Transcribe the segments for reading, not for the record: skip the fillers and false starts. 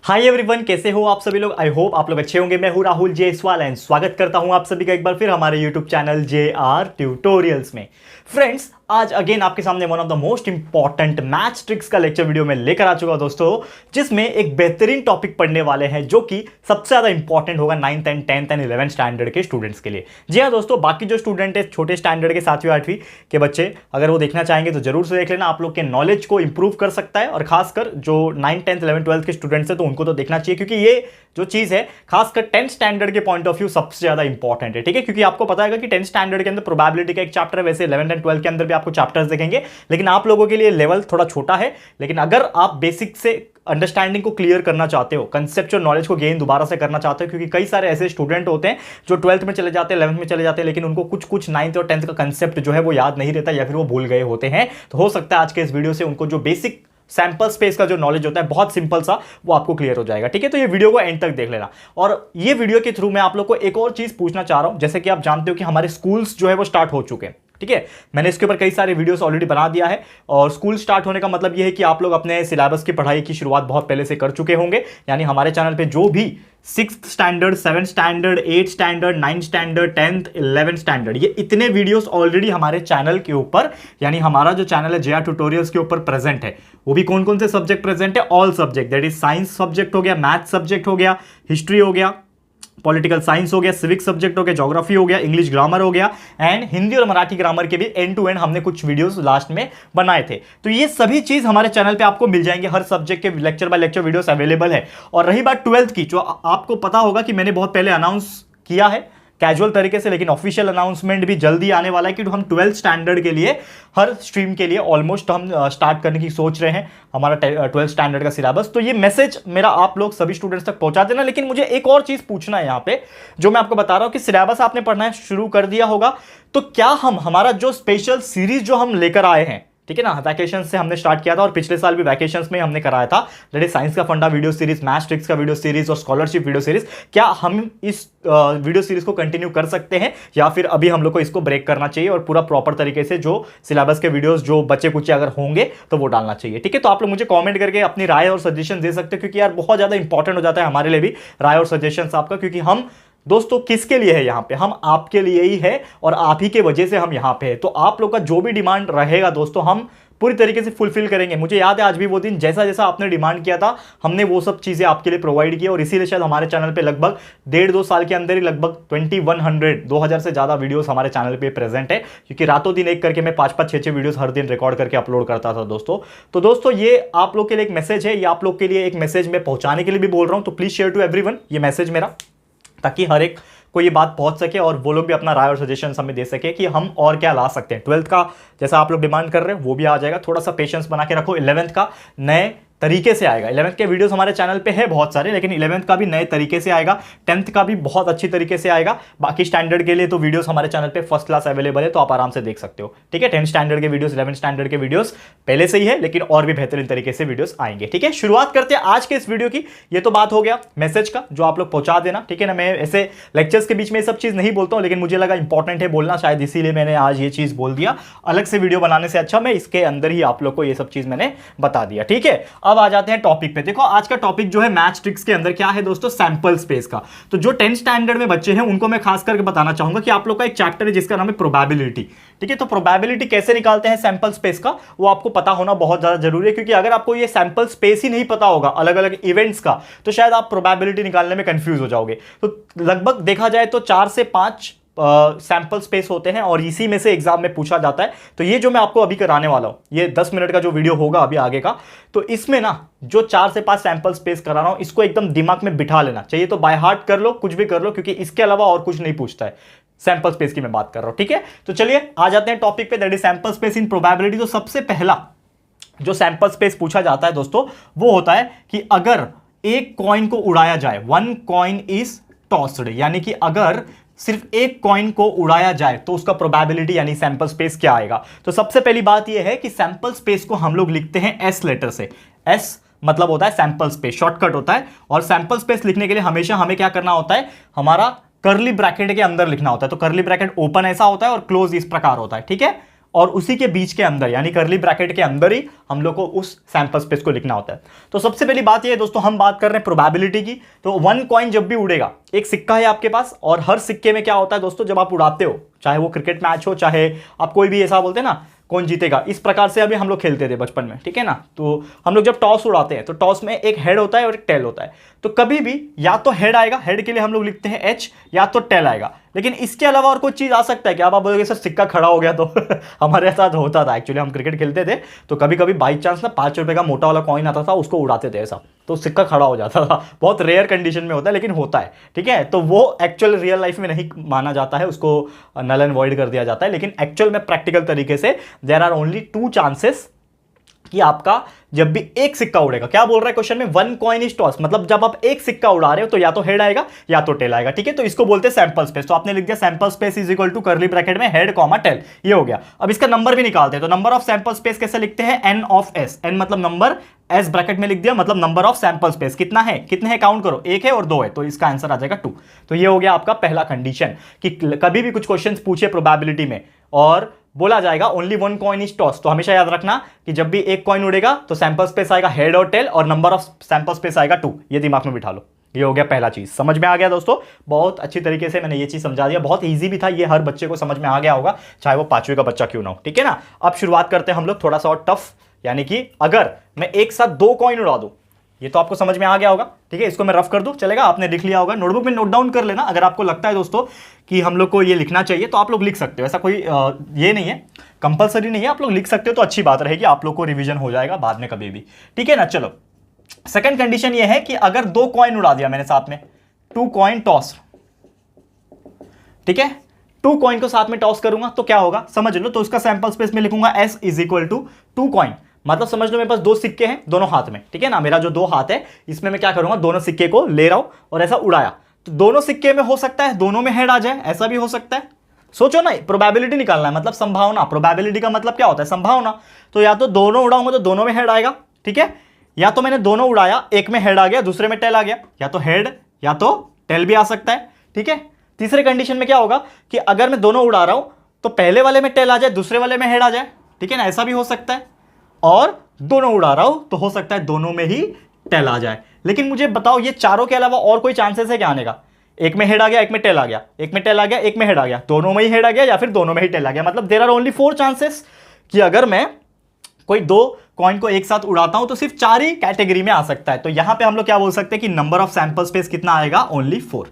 Hi everyone, कैसे हो आप सभी लोग। आई होप आप लोग अच्छे होंगे। मैं हूं राहुल जायसवाल एंड स्वागत करता हूं आप सभी का एक बार फिर हमारे यूट्यूब चैनल JR ट्यूटोरियल्स में। फ्रेंड्स, आज अगेन आपके सामने one of the most important maths tricks का लेक्चर वीडियो में लेकर आ चुका हूं दोस्तों, जिसमें एक बेहतरीन टॉपिक पढ़ने वाले हैं जो कि सबसे ज्यादा इंपॉर्टेंट होगा 9th and 10th and 11th standard के स्टूडेंट्स के लिए। जी हाँ दोस्तों, बाकी जो स्टूडेंट है छोटे स्टैंडर्ड के 7वीं 8वीं के बच्चे, अगर वो देखना चाहेंगे तो जरूर से देख लेना। आप लोग के नॉलेज को इंप्रूव कर सकता है और खासकर जो 9th 10th 11th 12th के स्टूडेंट्स हैं तो उनको तो देखना चाहिए, क्योंकि ये जो चीज है खासकर 10th स्टैंडर्ड के पॉइंट ऑफ व्यू सबसे ज्यादा इंपॉर्टेंट है। ठीक है, क्योंकि आपको पता है कि 10th स्टैंडर्ड के अंदर प्रोबेबिलिटी का एक चैप्टर है, वैसे 11th एंड 12th के अंदर भी आपको चैप्टर्स देखेंगे, लेकिन आप लोगों के लिए लेवल थोड़ा छोटा है। लेकिन अगर आप बेसिक से अंडरस्टैंडिंग को क्लियर करना चाहते हो, कंसेप्चुअल नॉलेज को गेन दोबारा से करना चाहते हो, क्योंकि कई सारे ऐसे स्टूडेंट होते हैं जो 12th में चले जाते हैं, 11th में चले जाते हैं, लेकिन उनको कुछ 9th और 10th का कंसेप्ट जो है वो याद नहीं रहता या फिर वो भूल गए होते हैं। तो हो सकता है आज के इस वीडियो से उनको जो बेसिक सैंपल स्पेस का जो नॉलेज होता है बहुत सिंपल सा, वो आपको क्लियर हो जाएगा। ठीक है, तो ये वीडियो को एंड तक देख लेना। और ये वीडियो के थ्रू मैं आप लोग को एक और चीज पूछना चाह रहा हूं। जैसे कि आप जानते हो कि हमारे स्कूल्स जो है वो स्टार्ट हो चुके हैं। ठीक है, मैंने इसके ऊपर कई सारे वीडियोस ऑलरेडी बना दिया है। और स्कूल स्टार्ट होने का मतलब ये है कि आप लोग अपने सिलेबस की पढ़ाई की शुरुआत बहुत पहले से कर चुके होंगे। यानी हमारे चैनल पे जो भी 6th standard, 7th standard, 8th standard, 9th standard, 10th 11th standard, ये इतने वीडियोस ऑलरेडी हमारे चैनल के ऊपर, यानी हमारा जो चैनल है JR ट्यूटोरियल्स के ऊपर प्रेजेंट है। वो भी कौन कौन से सब्जेक्ट प्रेजेंट है? All subject, that is science subject हो गया, मैथ सब्जेक्ट हो गया, हिस्ट्री हो गया, पॉलिटिकल साइंस हो गया, सिविक सब्जेक्ट हो गया, ज्योग्राफी हो गया, इंग्लिश ग्रामर हो गया, एंड हिंदी और मराठी ग्रामर के भी एंड टू एंड हमने कुछ वीडियोस लास्ट में बनाए थे। तो ये सभी चीज हमारे चैनल पे आपको मिल जाएंगे। हर सब्जेक्ट के lecture by lecture videos available है। और रही बात 12th की, जो आपको पता होगा कि मैंने बहुत पहले अनाउंस किया है कैजुअल तरीके से, लेकिन ऑफिशियल अनाउंसमेंट भी जल्दी आने वाला है कि हम 12th स्टैंडर्ड के लिए हर स्ट्रीम के लिए ऑलमोस्ट हम स्टार्ट करने की सोच रहे हैं हमारा 12th स्टैंडर्ड का सिलेबस। तो ये मैसेज मेरा आप लोग सभी स्टूडेंट्स तक पहुंचा देना। लेकिन मुझे एक और चीज पूछना है यहाँ पे, जो मैं आपको बता रहा हूं कि सिलेबस आपने पढ़ना शुरू कर दिया होगा, तो क्या हम हमारा जो स्पेशल सीरीज जो हम लेकर आए हैं, ठीक है ना, वैकेशन से हमने स्टार्ट किया था और पिछले साल भी वैकेशंस में हमने कराया था, दैट इज साइंस का फंडा वीडियो सीरीज, मैथ्स ट्रिक्स का वीडियो सीरीज और स्कॉलरशिप वीडियो सीरीज, क्या हम इस वीडियो सीरीज को कंटिन्यू कर सकते हैं या फिर अभी हम लोग को इसको ब्रेक करना चाहिए और पूरा प्रॉपर तरीके से जो सिलेबस के वीडियोस जो बच्चे कुछ अगर होंगे तो वो डालना चाहिए। ठीक है, तो आप लोग मुझे कॉमेंट करके अपनी राय और सजेशन दे सकते हो, क्योंकि यार बहुत ज्यादा इंपॉर्टेंट हो जाता है हमारे लिए भी राय और सजेशन आपका, क्योंकि हम दोस्तों किसके लिए है यहाँ पे? हम आपके लिए ही है और आप ही के वजह से हम यहाँ पे है। तो आप लोग का जो भी डिमांड रहेगा दोस्तों, हम पूरी तरीके से फुलफिल करेंगे। मुझे याद है आज भी वो दिन, जैसा जैसा आपने डिमांड किया था हमने वो सब चीजें आपके लिए प्रोवाइड की, और इसीलिए शायद हमारे चैनल पे लगभग 1.5-2 साल के अंदर ही लगभग 2100 से ज्यादा वीडियोस हमारे चैनल पे प्रेजेंट है, क्योंकि रातों दिन एक करके मैं 5-5, 6-6 वीडियोस हर दिन रिकॉर्ड करके अपलोड करता था दोस्तों। तो दोस्तों ये आप लोग के लिए एक मैसेज है, ये आप लोग के लिए एक मैसेज मैं पहुंचाने के लिए भी बोल रहा हूं। तो प्लीज शेयर टू एवरीवन ये मैसेज मेरा, ताकि हर एक को ये बात पहुंच सके और वो लोग भी अपना राय और सजेशन हमें दे सके कि हम और क्या ला सकते हैं। 12th का जैसा आप लोग डिमांड कर रहे हैं वो भी आ जाएगा, थोड़ा सा पेशेंस बना के रखो। 11th का नए तरीके से आएगा। 11th के वीडियोस हमारे चैनल पे है बहुत सारे, लेकिन 11th का भी नए तरीके से आएगा, 10th का भी बहुत अच्छी तरीके से आएगा। बाकी स्टैंडर्ड के लिए तो वीडियोस हमारे चैनल पे फर्स्ट क्लास अवेलेबल है, तो आप आराम से देख सकते हो। ठीक है, 10th स्टैंडर्ड के वीडियोस, 11th स्टैंडर्ड के वीडियोस पहले से ही है, लेकिन और भी बेहतरीन तरीके से वीडियोस आएंगे। ठीक है, शुरुआत करते हैं आज के इस वीडियो की। ये तो बात हो गया मैसेज का, जो आप लोग पहुंचा देना। ठीक है ना, मैं ऐसे लेक्चर्स के बीच में ये सब चीज नहीं बोलता हूं, लेकिन मुझे लगा इंपॉर्टेंट है बोलना, शायद इसीलिए मैंने आज ये चीज बोल दिया। अलग से वीडियो बनाने से अच्छा मैं इसके अंदर ही आप लोग को ये सब चीज मैंने बता दिया। ठीक है, अब आ जाते हैं टॉपिक पे। देखो आज का टॉपिक जो है मैथ्स ट्रिक्स के अंदर क्या है दोस्तों? सैंपल स्पेस का। तो जो 10th स्टैंडर्ड में बच्चे हैं उनको मैं खास करके बताना चाहूंगा कि आप लोग का एक चैप्टर है जिसका नाम है प्रोबेबिलिटी। ठीक है, तो प्रोबेबिलिटी कैसे निकालते हैं सैंपल स्पेस का, वो आपको पता होना बहुत ज्यादा जरूरी है, क्योंकि अगर आपको ये सैंपल स्पेस ही नहीं पता होगा अलग अलग इवेंट्स का, तो शायद आप प्रोबेबिलिटी निकालने में कंफ्यूज हो जाओगे। तो लगभग देखा जाए तो 4 से 5 सैंपल स्पेस होते हैं और इसी में से एग्जाम में पूछा जाता है। तो ये जो मैं आपको अभी कराने वाला हूं, ये 10 मिनट का जो वीडियो होगा अभी आगे का, तो इसमें ना जो 4 से 5 सैंपल स्पेस करा रहा हूं, इसको एकदम दिमाग में बिठा लेना चाहिए। तो बाय हार्ट कर लो, कुछ भी कर लो, क्योंकि इसके अलावा और कुछ नहीं पूछता है। सैंपल स्पेस की मैं बात कर रहा हूं। ठीक है, तो चलिए आ जाते हैं टॉपिक पे, that is sample space in probability. तो सबसे पहला जो सैंपल स्पेस पूछा जाता है दोस्तों, वो होता है कि अगर एक कॉइन को उड़ाया जाए, 1 कॉइन इज टॉस्ड, यानी कि अगर सिर्फ एक कॉइन को उड़ाया जाए तो उसका प्रोबेबिलिटी यानी सैंपल स्पेस क्या आएगा। तो सबसे पहली बात यह है कि सैंपल स्पेस को हम लोग लिखते हैं एस लेटर से। एस मतलब होता है सैंपल स्पेस, शॉर्टकट होता है। और सैंपल स्पेस लिखने के लिए हमेशा हमें क्या करना होता है, हमारा कर्ली ब्रैकेट के अंदर लिखना होता है। तो कर्ली ब्रैकेट ओपन ऐसा होता है और क्लोज इस प्रकार होता है। ठीक है, और उसी के बीच के अंदर यानी कर्ली ब्रैकेट के अंदर ही हम लोग को उस सैंपल स्पेस को लिखना होता है। तो सबसे पहली बात ये है दोस्तों, हम बात कर रहे हैं प्रोबेबिलिटी की। तो 1 कॉइन जब भी उड़ेगा, एक सिक्का है आपके पास और हर सिक्के में क्या होता है दोस्तों, जब आप उड़ाते हो, चाहे वो क्रिकेट मैच हो, चाहे आप कोई भी ऐसा बोलते हैं ना कौन जीतेगा, इस प्रकार से अभी हम लोग खेलते थे बचपन में, ठीक है ना। तो हम लोग जब टॉस उड़ाते हैं तो टॉस में एक हेड होता है और एक टेल होता है। तो कभी भी या तो हेड आएगा, हेड के लिए हम लोग लिखते हैं एच, या तो टेल आएगा। लेकिन इसके अलावा और कुछ चीज आ सकता है क्या? अब आप बोलोगे सर सिक्का खड़ा हो गया तो हमारे साथ होता था एक्चुअली, हम क्रिकेट खेलते थे तो कभी कभी बाई चांस ना 5 रुपए का मोटा वाला कॉइन आता था, उसको उड़ाते थे ऐसा, तो सिक्का खड़ा हो जाता था। बहुत रेयर कंडीशन में होता है लेकिन होता है, ठीक है। तो वो एक्चुअल रियल लाइफ में नहीं माना जाता है, उसको नल एंड वॉइड कर दिया जाता है। लेकिन एक्चुअल में प्रैक्टिकल तरीके से देयर आर ओनली 2 चांसेस कि आपका जब भी एक सिक्का उड़ेगा, क्या बोल रहा है क्वेश्चन में, 1 कॉइन इज टॉस, मतलब जब आप एक सिक्का उड़ा रहे हो तो या तो हेड आएगा या तो टेल आएगा, ठीक है। तो इसको बोलते हैं सैंपल स्पेस। तो आपने लिख दिया sample space is equal to curly bracket में हेड कॉमा टेल, ये हो गया। अब इसका नंबर भी निकालते हैं। तो नंबर ऑफ सैंपल स्पेस कैसे लिखते हैं, एन ऑफ एस, एन मतलब नंबर, एस ब्रैकेट में लिख दिया मतलब नंबर ऑफ सैंपल स्पेस। कितना है, कितने हैं काउंट करो, 1 है और 2 है, तो इसका आंसर आ जाएगा 2। तो ये हो गया आपका पहला कंडीशन कि कभी भी कुछ क्वेश्चन पूछे प्रोबेबिलिटी में और बोला जाएगा ओनली 1 कॉइन इज टॉस, तो हमेशा याद रखना कि जब भी एक कॉइन उड़ेगा तो सैंपल स्पेस आएगा हेड और टेल और नंबर ऑफ सैंपल स्पेस आएगा 2। ये दिमाग में बिठा लो। ये हो गया पहला चीज, समझ में आ गया दोस्तों। बहुत अच्छी तरीके से मैंने ये चीज समझा दिया, बहुत इजी भी था, ये हर बच्चे को समझ में आ गया होगा, चाहे वो 5वीं का बच्चा क्यों ना हो, ठीक है ना। अब शुरुआत करते हैं हम लोग थोड़ा सा और टफ, यानी कि अगर मैं एक साथ 2 कॉइन उड़ा दूं, ये तो आपको समझ में आ गया होगा, ठीक है। इसको मैं रफ कर दूं, चलेगा? आपने लिख लिया होगा, नोटबुक में नोट डाउन कर लेना। अगर आपको लगता है दोस्तों कि हम लोग को ये लिखना चाहिए तो आप लोग लिख सकते हो, ऐसा कोई ये नहीं है, कंपलसरी नहीं है, आप लोग लिख सकते हो तो अच्छी बात रहेगी, आप लोग को रिवीजन हो जाएगा बाद में कभी भी, ठीक है ना। चलो, सेकंड कंडीशन ये है कि अगर 2 कॉइन उड़ा दिया मैंने साथ में, 2 कॉइन टॉस, ठीक है, 2 कॉइन को साथ में टॉस करूंगा तो क्या होगा समझ लो। तो उसका सैंपल स्पेस में लिखूंगा S is equal to 2 coin, मतलब समझ लो मेरे पास 2 सिक्के हैं दोनों हाथ में, ठीक है ना। मेरा जो 2 हाथ है इसमें मैं क्या करूंगा, दोनों सिक्के को ले रहा हूं और ऐसा उड़ाया, तो दोनों सिक्के में हो सकता है दोनों में हेड आ जाए, ऐसा भी हो सकता है। सोचो ना, प्रोबेबिलिटी निकालना है, मतलब संभावना। प्रोबेबिलिटी का मतलब क्या होता है, संभावना। तो या तो दोनों उड़ाऊंगा तो दोनों में हेड आएगा, ठीक है, या तो मैंने दोनों उड़ाया, एक में हेड आ गया दूसरे में टेल आ गया, या तो हेड या तो टेल भी आ सकता है, ठीक है। तीसरे कंडीशन में क्या होगा कि अगर मैं दोनों उड़ा रहा हूं तो पहले वाले में टेल आ जाए दूसरे वाले में हेड आ जाए, ठीक है ना, ऐसा भी हो सकता है। और दोनों उड़ा रहा हूं तो हो सकता है दोनों में ही टेल आ जाए। लेकिन मुझे बताओ ये चारों के अलावा और कोई चांसेस है क्या आने का? एक में हेड आ गया, एक में टेल आ गया, एक में टेल आ गया, एक में हेड आ गया, दोनों में ही हेड आ गया या फिर दोनों में ही टेल आ गया। मतलब देयर आर ओनली 4 चांसेस कि अगर मैं कोई 2 कॉइन को एक साथ उड़ाता हूं तो सिर्फ 4 ही कैटेगरी में आ सकता है। तो यहां पे हम लोग क्या बोल सकते हैं कि नंबर ऑफ सैंपल स्पेस कितना आएगा, ओनली 4।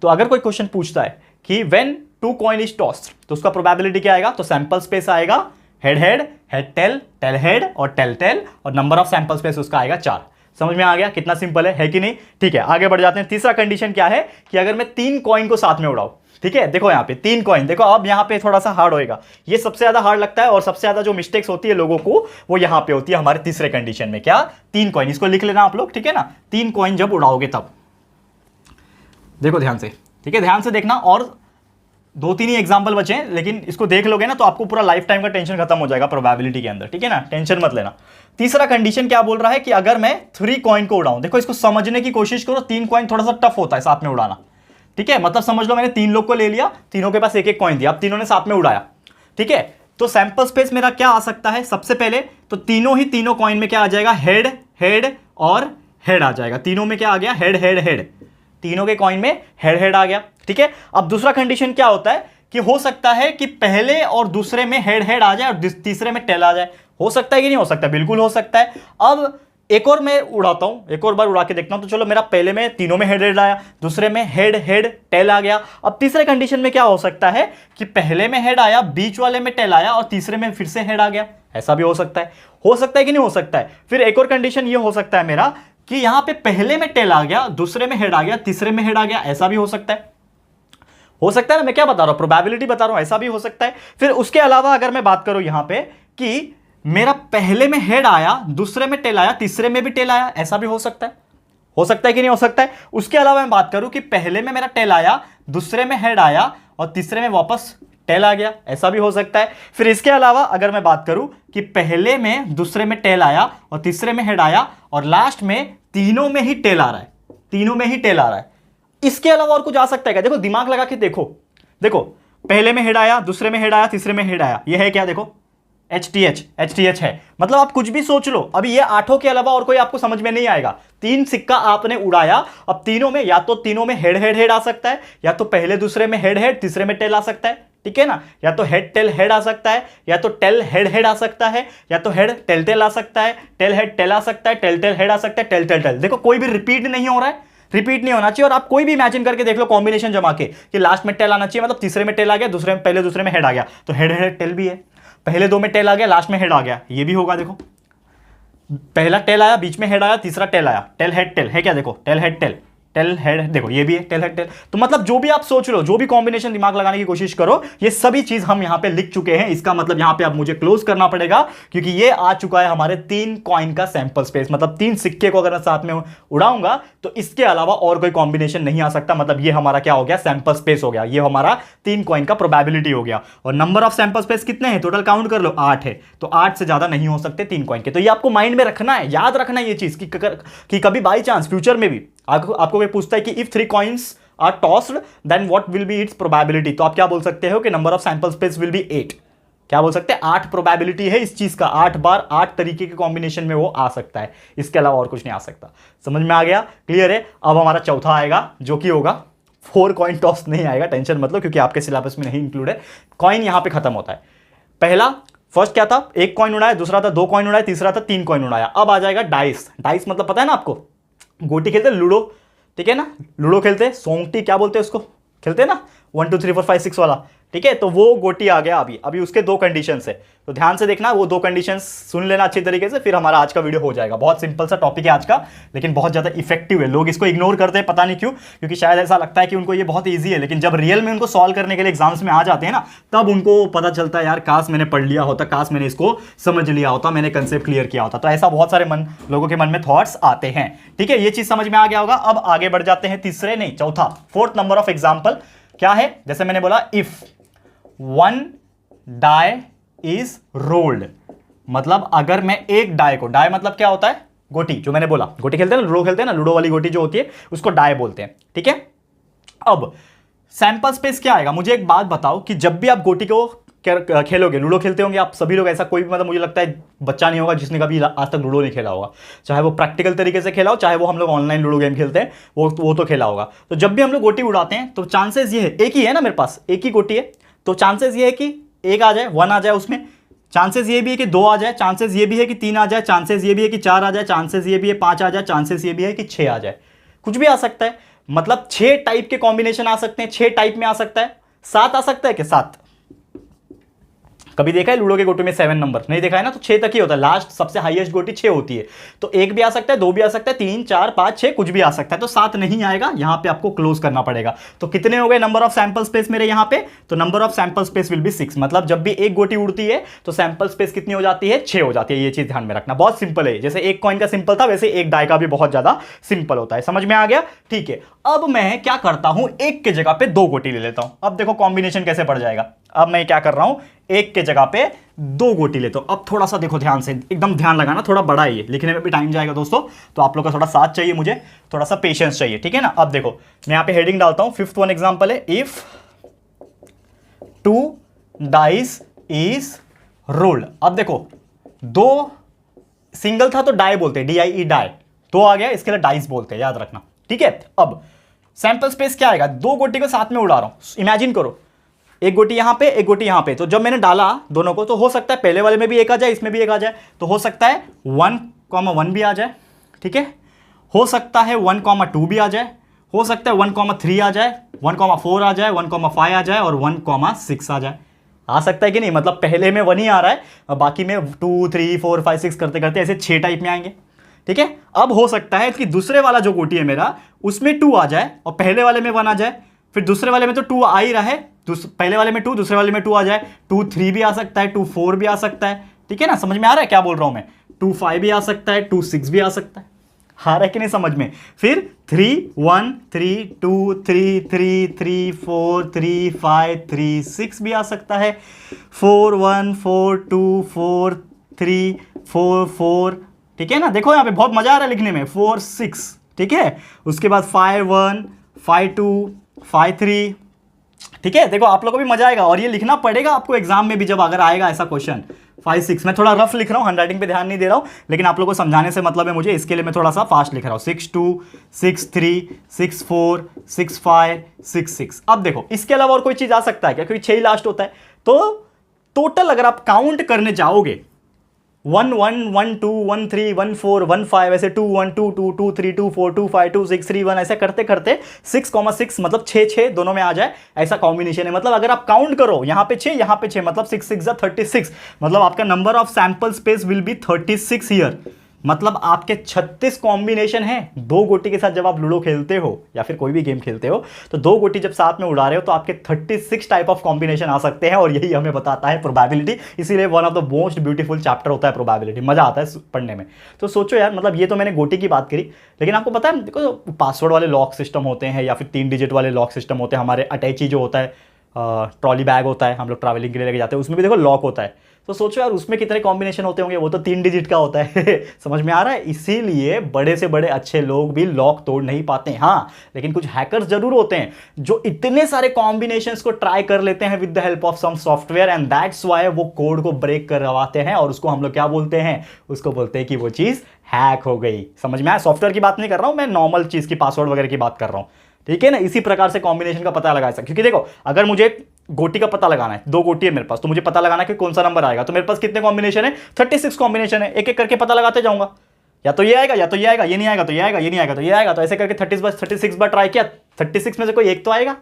तो अगर कोई क्वेश्चन पूछता है कि व्हेन 2 कॉइन इज टॉस्ड तो उसका प्रोबेबिलिटी क्या आएगा, तो सैंपल स्पेस आएगा head head, head tail, tail head और टेल टेल, और नंबर ऑफ सैंपल स्पेस उसका आएगा 4। समझ में आ गया कितना सिंपल है कि नहीं? ठीक है, आगे बढ़ जाते हैं। तीसरा कंडीशन क्या है कि अगर मैं 3 कॉइन को साथ में उड़ाऊं, ठीक है, देखो यहाँ पे 3 कॉइन, देखो अब यहाँ पे थोड़ा सा हार्ड होएगा, ये सबसे ज्यादा हार्ड लगता है और सबसे ज्यादा जो मिस्टेक्स होती है लोगों को वो यहाँ पे होती है हमारे तीसरे कंडीशन में। क्या? 3 कॉइन, इसको लिख लेना आप लोग, ठीक है ना। 3 कॉइन जब उड़ाओगे तब देखो ध्यान से, ठीक है, ध्यान से देखना। और 2-3 ही एग्जाम्पल बचे हैं, लेकिन इसको देख लोगे ना तो आपको पूरा लाइफ टाइम का टेंशन खत्म हो जाएगा प्रोबेबिलिटी के अंदर, ठीक है ना, टेंशन मत लेना। तीसरा कंडीशन क्या बोल रहा है कि अगर मैं 3 कॉइन को उड़ाऊं, देखो इसको समझने की कोशिश करो, 3 कॉइन थोड़ा सा टफ होता है साथ में उड़ाना, ठीक है। मतलब समझ लो मैंने 3 लोग को ले लिया, तीनों के पास 1-1 कॉइन दिया, अब तीनों ने साथ में उड़ाया, ठीक है। तो सैंपल स्पेस मेरा क्या आ सकता है, सबसे पहले तो तीनों कॉइन में क्या आ जाएगा, हेड हेड और हेड आ जाएगा। तीनों में क्या आ गया, हेड हेड हेड, तीनों के कॉइन में हेड हेड आ गया, ठीक है। अब दूसरा कंडीशन क्या होता है कि हो सकता है कि पहले और दूसरे में हेड हेड आ जाए और तीसरे में टेल आ जाए। हो सकता है कि नहीं हो सकता? बिल्कुल हो सकता है। अब एक और मैं उड़ाता हूं, एक और बार उड़ा के देखता हूं, तो चलो मेरा पहले में तीनों में हेड हेड आया, दूसरे में हेड हेड टेल आ गया। अब तीसरे कंडीशन में क्या हो सकता है कि पहले में हेड आया, बीच वाले में टेल आया और तीसरे में फिर से हेड आ गया, ऐसा भी हो सकता है। हो सकता है कि नहीं हो सकता है? फिर एक और कंडीशन ये हो सकता है मेरा कि यहां पे पहले में टेल आ गया, दूसरे में हेड आ गया, तीसरे में हेड आ गया, ऐसा भी हो सकता है। हो सकता है ना, मैं क्या बता रहा हूं, प्रोबेबिलिटी बता रहा हूं, ऐसा भी हो सकता है। फिर उसके अलावा अगर मैं बात करूं यहां पे कि मेरा पहले में हेड आया, दूसरे में टेल आया, तीसरे में भी टेल आया, ऐसा भी हो सकता है। हो सकता है कि नहीं हो सकता है? उसके अलावा मैं बात करूं कि पहले में मेरा टेल आया, दूसरे में हेड आया और तीसरे में वापस टेल आ गया, ऐसा भी हो सकता है। फिर इसके अलावा अगर मैं बात करूं कि पहले में दूसरे में टेल आया और तीसरे में हेड आया और लास्ट में तीनों में ही टेल आ रहा है, तीनों में ही टेल आ रहा है, इसके अलावा और कुछ आ सकता है क्या? देखो दिमाग लगा के देखो, देखो पहले में हेड आया, दूसरे में हेड आया, तीसरे में हेड आया, ये है क्या? देखो एच है। मतलब आप कुछ भी सोच लो, अभी ये आठों के अलावा और कोई आपको समझ में नहीं आएगा। तीन सिक्का आपने उड़ाया, अब तीनों में या तो तीनों में हेड आ सकता है, या तो पहले दूसरे में हेड तीसरे में टेल आ सकता है, ठीक है ना? या तो हेड आ सकता है, या तो टेल हेड आ सकता है, या तो हेड टेल आ सकता है, टेल हेड आ सकता है, टेल हेड आ सकता है, टेल। देखो कोई भी रिपीट नहीं हो रहा है, रिपीट नहीं होना चाहिए। और आप कोई भी इमेजिन करके देख लो कॉम्बिनेशन जमा के कि लास्ट में टेल आना चाहिए, मतलब तीसरे में टेल आ गया, पहले दूसरे में हेड आ गया, तो हेड टेल भी है। पहले दो में टेल आ गया, लास्ट में हेड आ गया, ये भी होगा। देखो पहला टेल आया, बीच में हेड आया, तीसरा टेल आया, टेल है क्या? देखो टेल हेड, देखो ये भी है टेल हेड। तो मतलब जो भी आप सोच लो, जो भी कॉम्बिनेशन दिमाग लगाने की कोशिश करो, ये सभी चीज हम यहां पे लिख चुके हैं। इसका मतलब यहां पे अब मुझे क्लोज करना पड़ेगा, क्योंकि ये आ चुका है हमारे 3 कॉइन का सैंपल स्पेस। मतलब 3 सिक्के को अगर मैं साथ में उड़ाऊंगा तो इसके अलावा और कोई कॉम्बिनेशन नहीं आ सकता। मतलब ये हमारा क्या हो गया? सैंपल स्पेस हो गया। ये हमारा 3 कॉइन का प्रोबेबिलिटी हो गया। और नंबर ऑफ सैंपल स्पेस कितने हैं? टोटल काउंट कर लो, 8 है। तो 8 से ज्यादा नहीं हो सकते 3 कॉइन के। तो ये आपको माइंड में रखना है, याद रखना है ये चीज कि कभी बाई चांस फ्यूचर में भी आपको कोई पूछता है कि if 3 coins are tossed then what will be its probability, तो आप क्या बोल सकते हो कि number of sample space will be 8। क्या बोल सकते हैं? 8 प्रोबेबिलिटी है इस चीज का, 8 बार 8 तरीके के कॉम्बिनेशन में वो आ सकता है, इसके अलावा और कुछ नहीं आ सकता। समझ में आ गया? क्लियर है? अब हमारा चौथा आएगा, जो कि होगा 4 कॉइन टॉस नहीं आएगा, टेंशन मतलब, क्योंकि आपके सिलेबस में नहीं इंक्लूड है। कॉइन यहां पर खत्म होता है। फर्स्ट क्या था? 1 कॉइन उड़ाया, दूसरा था 2 कॉइन उड़ाया, तीसरा था 3 कॉइन उड़ाया। अब आ जाएगा डाइस। डाइस मतलब पता है ना आपको? गोटी खेलते लूडो, ठीक है ना? लूडो खेलते, सोंगटी क्या बोलते हैं उसको, खेलते हैं ना 1 2 3 4 5 6 वाला, ठीक है? तो वो गोटी आ गया अभी उसके 2 कंडीशंस है, तो ध्यान से देखना, वो 2 कंडीशंस सुन लेना अच्छी तरीके से, फिर हमारा आज का वीडियो हो जाएगा। बहुत सिंपल सा टॉपिक है आज का, लेकिन बहुत ज्यादा इफेक्टिव है। लोग इसको इग्नोर करते हैं, पता नहीं क्यों, क्योंकि शायद ऐसा लगता है कि उनको ये बहुत ईजी है, लेकिन जब रियल में उनको सॉल्व करने के लिए एग्जाम्स में आ जाते हैं ना, तब उनको पता चलता है यार काश मैंने पढ़ लिया होता, काश मैंने इसको समझ लिया होता, मैंने कंसेप्ट क्लियर किया होता। तो ऐसा बहुत सारे लोगों के मन में थॉट्स आते हैं, ठीक है? ये चीज समझ में आ गया होगा। अब आगे बढ़ जाते हैं तीसरे, नहीं चौथा, 4th नंबर ऑफ एग्जाम्पल क्या है? जैसे मैंने बोला इफ 1 डाई इज रोल्ड, मतलब अगर मैं एक डाई को, डाई मतलब क्या होता है? गोटी, जो मैंने बोला गोटी खेलते हैं ना, लूडो खेलते हैं ना, लूडो वाली गोटी जो होती है उसको डाई बोलते हैं, ठीक है? अब सैंपल स्पेस क्या आएगा? मुझे एक बात बताओ कि जब भी आप गोटी को खेलोगे, लूडो खेलते होंगे आप सभी लोग, ऐसा कोई भी मतलब मुझे लगता है बच्चा नहीं होगा जिसने कभी आज तक लूडो नहीं खेला होगा, चाहे वो प्रैक्टिकल तरीके से खेला हो, चाहे वो हम लोग ऑनलाइन लूडो गेम खेलते हैं, वो तो खेला होगा। तो जब भी हम लोग गोटी उड़ाते हैं तो चांसेस ये है, एक ही है ना मेरे पास, एक ही गोटी है, तो चांसेस ये है कि 1 आ जाए, 1 आ जाए उसमें, चांसेस ये भी है कि 2 आ जाए, चांसेस ये भी है कि 3 आ जाए, चांसेस ये भी है कि 4 आ जाए, चांसेस ये भी है 5 आ जाए, चांसेस ये भी है कि 6 आ जाए। कुछ भी आ सकता है, मतलब 6 टाइप के कॉम्बिनेशन आ सकते हैं, 6 टाइप में आ सकता है। 7 आ सकता है कि 7? कभी देखा है लूडो के गोटी में 7 नंबर? नहीं देखा है ना? तो 6 तक ही होता है, लास्ट सबसे हाईएस्ट गोटी 6 होती है। तो 1 भी आ सकता है, 2 भी आ सकता है, 3 4 5 6 कुछ भी आ सकता है, तो 7 नहीं आएगा, यहां पे आपको क्लोज करना पड़ेगा। तो कितने हो गए नंबर ऑफ सैंपल स्पेस मेरे यहां पे? तो number of sample space will B 6। मतलब जब भी एक गोटी उड़ती है तो सैंपल स्पेस कितनी हो जाती है? 6 हो जाती है। ये चीज ध्यान में रखना, बहुत सिंपल है। जैसे 1 कॉइन का सिंपल था, वैसे 1 डाई का भी बहुत ज्यादा सिंपल होता है। समझ में आ गया? ठीक है। अब मैं क्या करता हूं, 1 के जगह पे 2 गोटी ले लेता हूं। अब देखो कॉम्बिनेशन कैसे पड़ जाएगा। अब मैं क्या कर रहा हूं, 1 के जगह पे 2 गोटी लेता हूं। अब थोड़ा सा देखो ध्यान से, एकदम ध्यान लगाना, थोड़ा बड़ा है ये, लिखने में भी टाइम जाएगा दोस्तों, तो आप लोग का थोड़ा साथ चाहिए, मुझे थोड़ा सा पेशेंस चाहिए, ठीक है ना? अब देखो मैं यहां पे हेडिंग डालता हूं, 5th वन एग्जांपल है, इफ 2 डाइस इज रोल्ड। अब देखो 2 सिंगल था तो डाई बोलते हैं, DIE डाई, 2 आ गया इसके लिए डाइस बोलते हैं, याद रखना, ठीक है? अब सैंपल स्पेस क्या आएगा? 2 गोटी को साथ में उड़ा रहा हूं, इमेजिन करो, एक गोटी यहां पे, एक गोटी यहां पे, तो जब मैंने डाला दोनों को, तो हो सकता है पहले वाले में भी 1 आ जाए, इसमें भी 1 आ जाए, तो हो सकता है 1,1 भी आ जाए, ठीक है? हो सकता है 1,2 भी आ जाए, हो सकता है 1,3 आ जाए, 1,4 आ जाए, 1,5 आ जाए और 1,6 आ जाए। आ सकता है कि नहीं? मतलब पहले में 1 ही आ रहा है, बाकी में 2 3 4 5 6 करते करते ऐसे 6 टाइप में आएंगे, ठीक है? अब हो सकता है कि दूसरे वाला जो गोटी है मेरा, उसमें 2 आ जाए और पहले वाले में 1 आ जाए, फिर दूसरे वाले में तो 2 आ ही रहा है, पहले वाले में 2, दूसरे वाले में 2 आ जाए, 2 3 भी आ सकता है, 2 4 भी आ सकता है, ठीक है ना? समझ में आ रहा है क्या बोल रहा हूं मैं? 2 5 भी आ सकता है, 2 6 भी आ सकता है। आ रहा है कि नहीं समझ में? फिर 3 1 3 2 3 3 3 4 3 5 3 6 भी आ सकता है, 4 1 4 2 4 3 4 4, ठीक है ना? देखो यहाँ पे बहुत मजा आ रहा है लिखने में, 4 6, ठीक है? उसके बाद 5 1 5 2 5 3, ठीक है, देखो आप लोगों को भी मजा आएगा और ये लिखना पड़ेगा आपको एग्जाम में भी जब अगर आएगा ऐसा क्वेश्चन। 5 6 मैं थोड़ा रफ लिख रहा हूँ, हैंडराइटिंग पे ध्यान नहीं दे रहा हूँ, लेकिन आप लोगों को समझाने से मतलब है मुझे, इसके लिए मैं थोड़ा सा फास्ट लिख रहा हूँ। 6 2 6 3 6 4 6 5 6 6। अब देखो इसके अलावा और कोई चीज आ सकता है क्या, क्योंकि 6 ही लास्ट होता है। तो टोटल अगर आप काउंट करने जाओगे 1 1 1 2 1 3 1 4 1 5 ऐसे 2 1 2 2 2 3 2 4 2 5 2 6 3 1 ऐसे करते करते 6,6 मतलब 6 6 दोनों में आ जाए, ऐसा कॉम्बिनेशन है। मतलब अगर आप काउंट करो यहाँ पे 6 यहाँ पे 6 मतलब 6 6 36, मतलब आपका number of sample space will B 36 year. मतलब आपके 36 कॉम्बिनेशन है। 2 गोटी के साथ जब आप लूडो खेलते हो या फिर कोई भी गेम खेलते हो तो 2 गोटी जब साथ में उड़ा रहे हो तो आपके 36 टाइप ऑफ कॉम्बिनेशन आ सकते हैं, और यही हमें बताता है प्रोबेबिलिटी। इसीलिए one of the most beautiful chapter होता है प्रोबेबिलिटी, मजा आता है पढ़ने में। तो सोचो यार, मतलब ये तो मैंने गोटी की बात करी, लेकिन आपको पता है देखो पासवर्ड वाले लॉक सिस्टम होते हैं या फिर 3 डिजिट वाले लॉक सिस्टम होते हैं। हमारे अटैची जो होता है, ट्रॉली बैग होता है, हम लोग ट्रैवलिंग के लिए लेके जाते हैं, उसमें भी देखो लॉक होता है। तो सोचो यार उसमें कितने कॉम्बिनेशन होते होंगे, वो तो 3 डिजिट का होता है। समझ में आ रहा है? इसीलिए बड़े से बड़े अच्छे लोग भी लॉक तोड़ नहीं पाते। हाँ, लेकिन कुछ हैकर्स जरूर होते हैं जो इतने सारे कॉम्बिनेशंस को ट्राई कर लेते हैं with the help of some software, and that's why वो कोड को ब्रेक करवाते हैं, और उसको हम लोग क्या बोलते हैं, उसको बोलते हैं कि वो चीज हैक हो गई। समझ में आया? सॉफ्टवेयर की बात नहीं कर रहा हूं मैं, नॉर्मल चीज की, पासवर्ड वगैरह की बात कर रहा हूं। ठीक है ना? इसी प्रकार से कॉम्बिनेशन का पता लगा सकते, क्योंकि देखो अगर मुझे गोटी का पता लगाना है, 2 गोटी है मेरे पास, तो मुझे पता लगाना है कि कौन सा नंबर आएगा। तो मेरे पास कितने कॉम्बिनेशन है? 36 कॉम्बिनेशन है। एक एक करके पता लगाते जाऊंगा, या तो ये आएगा या तो ये आएगा, ये नहीं आएगा तो ये आएगा, ये नहीं आएगा तो ये आएगा। तो ऐसे करके 36 बार ट्राई किया, 36 में से कोई एक तो आएगा।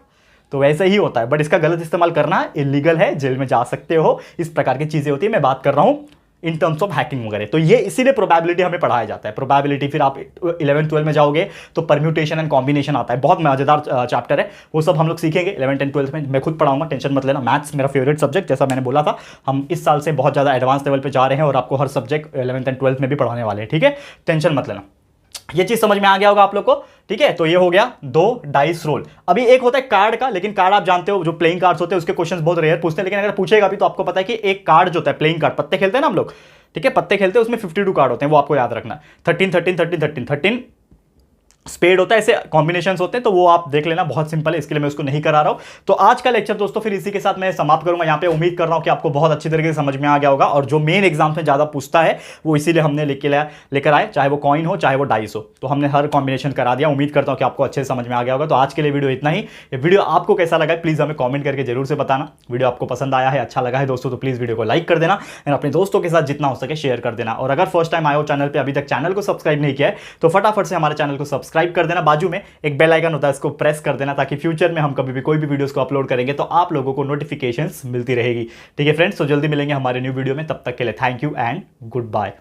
तो वैसे ही होता है, बट इसका गलत इस्तेमाल करना इलीगल है, जेल में जा सकते हो। इस प्रकार की चीजें होती है, मैं बात कर रहा हूं इन टर्म्स ऑफ हैकिंग वगैरह। तो ये इसीलिए प्रोबेबिलिटी हमें पढ़ाया जाता है। प्रोबेबिलिटी फिर आप 11 12 में जाओगे तो परम्यूटेशन एंड कॉम्बिनेशन आता है, बहुत मजेदार चैप्टर है, वो सब हम लोग सीखेंगे 11 10 12 में। मैं खुद पढ़ाऊंगा, टेंशन मत लेना। मैथ्स मेरा फेवरेट सब्जेक्ट, जैसा मैंने बोला था, हम इस साल से बहुत ज़्यादा एडवांस लेवल पे जा रहे हैं और आपको हर सब्जेक्ट 11 एंड 12 में भी पढ़ाने वाले हैं। ठीक है, टेंशन मत लेना। ये चीज समझ में आ गया होगा आप लोग को। ठीक है, तो ये हो गया 2 डाइस रोल। अभी एक होता है कार्ड का, लेकिन कार्ड आप जानते हो जो प्लेइंग कार्ड्स होते हैं उसके क्वेश्चंस बहुत रेयर पूछते हैं, लेकिन अगर पूछेगा भी तो आपको पता है कि एक कार्ड जो होता है प्लेइंग कार्ड, पत्ते खेलते हैं ना हम लोग, ठीक है, पत्ते खेलते हैं, उसमें 52 कार्ड होते हैं, वो आपको याद रखना। 13 13 13 13 13 स्पेड होता है, ऐसे कॉम्बिनेशंस होते हैं, तो वो आप देख लेना, बहुत सिंपल है, इसके लिए मैं उसको नहीं करा रहा हूं। तो आज का लेक्चर दोस्तों फिर इसी के साथ मैं समाप्त करूंगा यहाँ पे। उम्मीद कर रहा हूं कि आपको बहुत अच्छी तरीके से समझ में आ गया होगा, और जो मेन एग्जाम में ज्यादा पूछता है वो इसीलिए हमने लेकर आए, चाहे वो कॉइन हो चाहे वो डाइस हो, तो हमने हर कॉम्बिनेशन करा दिया। उम्मीद करता हूं कि आपको अच्छे से समझ में आ गया होगा। तो आज के लिए वीडियो इतना ही। ये वीडियो आपको कैसा लगा प्लीज हमें कॉमेंट करके जरूर से बताना। वीडियो आपको पसंद आया है, अच्छा लगा है दोस्तों, तो प्लीज वीडियो को लाइक कर देना और अपने दोस्तों के साथ जितना हो सके शेयर कर देना। और अगर फर्स्ट टाइम आए हो चैनल पे, अभी तक चैनल को सब्सक्राइब नहीं किया है, तो फटाफट से हमारे चैनल को सब्सक्राइब कर देना। बाजू में एक बेल आइकन होता है, इसको प्रेस कर देना, ताकि फ्यूचर में हम कभी भी कोई भी वीडियोस को अपलोड करेंगे तो आप लोगों को नोटिफिकेशंस मिलती रहेगी। ठीक है फ्रेंड्स, तो जल्दी मिलेंगे हमारे न्यू वीडियो में, तब तक के लिए thank you and good bye.